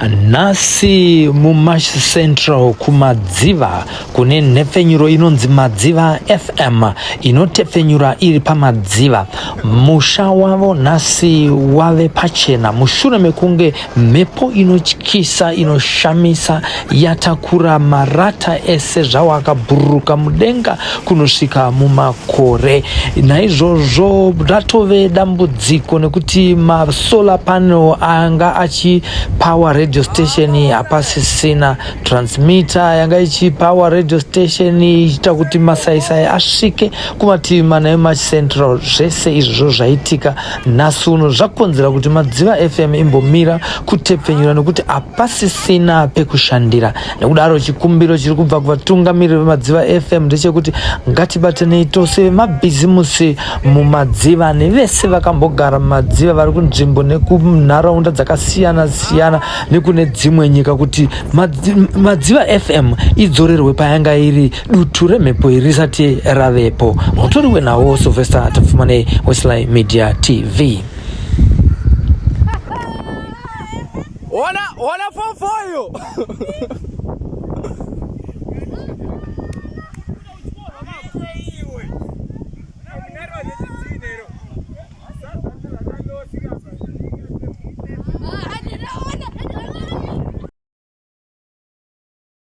nasi mumashi central kumadziva kune nhepfenyuro inonzi Madziva FM inotepfenyura iri pamadziva. Musha wavo nasi wave pachena mushure mekunge mhepo inotyisa inoshamisa yatakura marata ese zvawo akabhururuka mudenga kunosvika mumakore. Naizvozvo ratove dambudziko nekuti masolar panel anga achipower radio station hapasisina, transmitter yanga ichipower radio station ichita kuti masaisai asvike kumativi mana eMachi Central. Zvese izvo zvaitika nhasi uno zvakonzera kuti Madziva FM imbomira kutepfenyura nekuti hapasisina pekushandira. Nekudaro chikumbiro chiri kubva kuvatungamiriri veMadziva FM ndechekuti ngatibatanei tose mabhizimusi mumadziva nevese vakambogara mumadziva vari kunzvimbo nekunharaunda dzakasiyana siyana nekune dzimwe nyika kuti Madziva FM idzorerwe payanga iri dutu remhepo irisati ravepo. Mutori wenawo Sylvester Tafumane, Westline Media TV. Wana for you.